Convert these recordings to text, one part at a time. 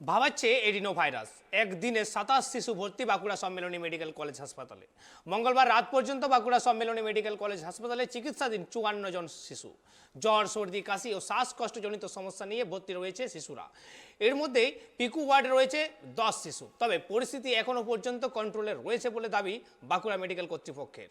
ভাবাচ্ছে adeno virus. একদিনে 27 শিশু ভর্তি বাঁকুড়া সম্মেলনী মেডিকেল কলেজ হাসপাতালে। মঙ্গলবার রাত পর্যন্ত বাঁকুড়া সম্মেলনী মেডিকেল কলেজ হাসপাতালে চিকিৎসাধীন 54 জন শিশু। জ্বর, সর্দি, কাশি ও শ্বাসকষ্টজনিত সমস্যা নিয়ে ভর্তি রয়েছে শিশুরা। এর মধ্যে পিকু ওয়ার্ডে রয়েছে 10 শিশু। তবে পরিস্থিতি এখনো পর্যন্ত কন্ট্রোলে রয়েছে বলে দাবি বাঁকুড়া মেডিকেল কর্তৃপক্ষের।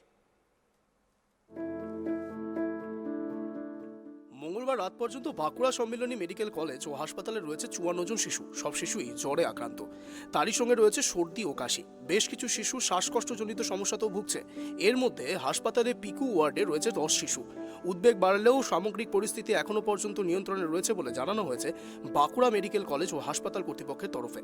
মঙ্গলবার রাত পর্যন্ত বাঁকুড়া সম্মেলনী মেডিকেল কলেজ ও হাসপাতালে রয়েছে 54 জন শিশু। সব শিশুই জ্বরে আক্রান্ত। তারই সঙ্গে রয়েছে সর্দি ও কাশি। বেশ কিছু শিশু শ্বাসকষ্টজনিত সমস্যাতেও ভুগছে। এর মধ্যে হাসপাতালে পিকু ওয়ার্ডে রয়েছে 10 শিশু। উদ্বেগ বাড়লেও সামগ্রিক পরিস্থিতি এখনো পর্যন্ত নিয়ন্ত্রণে রয়েছে বলে জানানো হয়েছে বাঁকুড়া মেডিকেল কলেজ ও হাসপাতাল কর্তৃপক্ষের তরফে।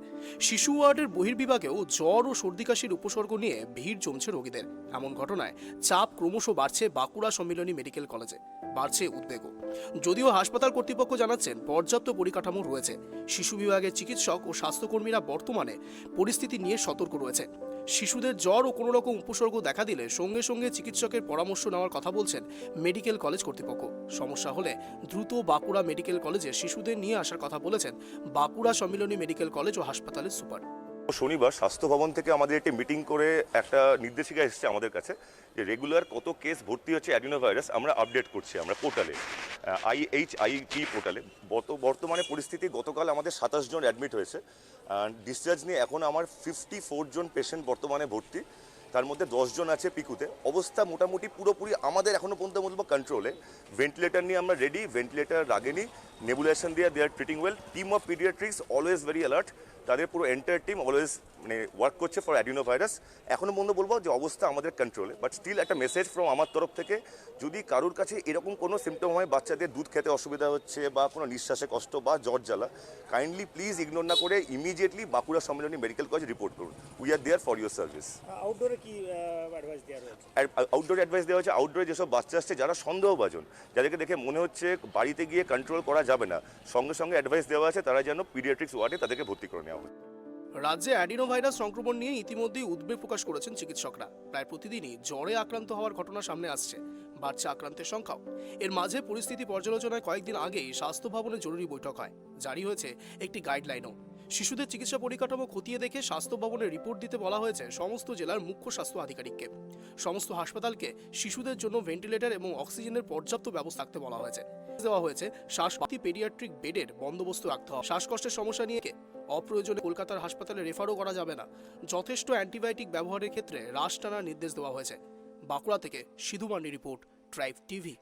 শিশু ওয়ার্ডের বহির্বিভাগেও জ্বর ও সর্দি কাশির উপসর্গ নিয়ে ভিড় জমছে রোগীদের। এমন ঘটনায় চাপ ক্রমশ বাড়ছে বাঁকুড়া সম্মেলনী মেডিকেল কলেজে। বাড়ছে উদ্বেগও। যদিও হাসপাতাল কর্তৃপক্ষ জানাচ্ছেন পর্যাপ্ত পরিকাঠামো রয়েছে। শিশু বিভাগের চিকিৎসক ও স্বাস্থ্যকর্মীরা বর্তমানে পরিস্থিতি নিয়ে সতর্ক রয়েছে। শিশুদের জ্বর ও কোনো রকম উপসর্গ দেখা দিলে সঙ্গে সঙ্গে চিকিৎসকের পরামর্শ নেওয়ার কথা বলছেন মেডিকেল কলেজ কর্তৃপক্ষ। সমস্যা হলে দ্রুত বাঁকুড়া মেডিকেল কলেজে শিশুদের নিয়ে আসার কথা বলেছেন বাঁকুড়া সম্মিলনী মেডিকেল কলেজ ও হাসপাতালের সুপার। শনিবার স্বাস্থ্য ভবন থেকে আমাদের একটি মিটিং করে একটা নির্দেশিকা এসেছে আমাদের কাছে যে রেগুলার কত কেস ভর্তি হচ্ছে অ্যাডিনোভাইরাস আমরা আপডেট করছি আমরা পোর্টালে IHIP পোর্টালে। বর্তমানে পরিস্থিতি গতকাল আমাদের 27 জন অ্যাডমিট হয়েছে। ডিসচার্জ নিয়ে এখন আমার 54 জন পেশেন্ট বর্তমানে ভর্তি। তার মধ্যে 10 জন আছে পিকুতে। অবস্থা মোটামুটি পুরোপুরি আমাদের এখনও পর্যন্ত বলবো কন্ট্রোলে। ভেন্টিলেটার নিয়ে আমরা রেডি, ভেন্টিলেটার লাগেনি, নেবুলেশন দিয়ে they are treating well. Team of paediatrics always very alert. তাদের পুরো এন্টায়ার টিম অলওয়েজ ওয়ার্ক করছে ফর অ্যাডিনোভাইরাস। এখনও পর্যন্ত বলবো যে অবস্থা আমাদের কন্ট্রোলে। বাট স্টিল একটা মেসেজ ফ্রম আমার তরফ থেকে, যদি কারোর কাছে এরকম কোনো সিমটম হয়, বাচ্চাদের দুধ খেতে অসুবিধা হচ্ছে বা কোনো নিঃশ্বাসে কষ্ট বা জ্বর জ্বালা, কাইন্ডলি প্লিজ ইগনোর না করে immediately Bankura Sammilani medical college report করুন। We are there for your service. আউটডোরে কি অ্যাডভাইস দেওয়া হয়েছে? আউটডোরে অ্যাডভাইস দেওয়া হচ্ছে। আউটডোরে যেসব বাচ্চা আসছে যারা সন্দেহভাজন, যাদেরকে দেখে মনে হচ্ছে বাড়িতে গিয়ে কন্ট্রোল করা যাবে না, সঙ্গে সঙ্গে অ্যাডভাইস দেওয়া আছে তারা যেন পিডিয়াট্রিক্স ওয়ার্ডে তাদেরকে ভর্তি করে নেওয়া হয়। রাজ্যে অ্যাডিনোভাইরাস সংক্রমণ নিয়ে ইতিমধ্যেই উদ্বেগ প্রকাশ করেছেন চিকিৎসকরা। প্রায় প্রতিদিনই জ্বরে আক্রান্ত হওয়ার ঘটনা সামনে আসছে। বাড়ছে আক্রান্তের সংখ্যাও। এর মাঝে পরিস্থিতি পর্যালোচনায় কয়েকদিন আগেই স্বাস্থ্য ভবনে জরুরি বৈঠক হয়। জারি হয়েছে একটি গাইডলাইনও। শিশুদের চিকিৎসা পরিকাঠামো খতিয়ে দেখে স্বাস্থ্য ভবনে রিপোর্ট দিতে বলা হয়েছে সমস্ত জেলার মুখ্য স্বাস্থ্য আধিকারিককে। সমস্ত হাসপাতালকে শিশুদের জন্য ভেন্টিলেটর এবং অক্সিজেনের পর্যাপ্ত ব্যবস্থা রাখতে বলা হয়েছে। দেওয়া হয়েছে শ্বাসবাতি পেডিয়াট্রিক বেডের বন্দোবস্ত রাখতে হবে। শ্বাসকষ্টের সমস্যা নিয়ে অপ্রয়োজনে কলকাতার হাসপাতালে রেফারও করা যাবে না। যথেষ্ট অ্যান্টিবায়োটিক ব্যবহারের ক্ষেত্রে রাশ টানার নির্দেশ দেওয়া হয়েছে। বাঁকুড়া থেকে Sidhu mandi report, tribe TV.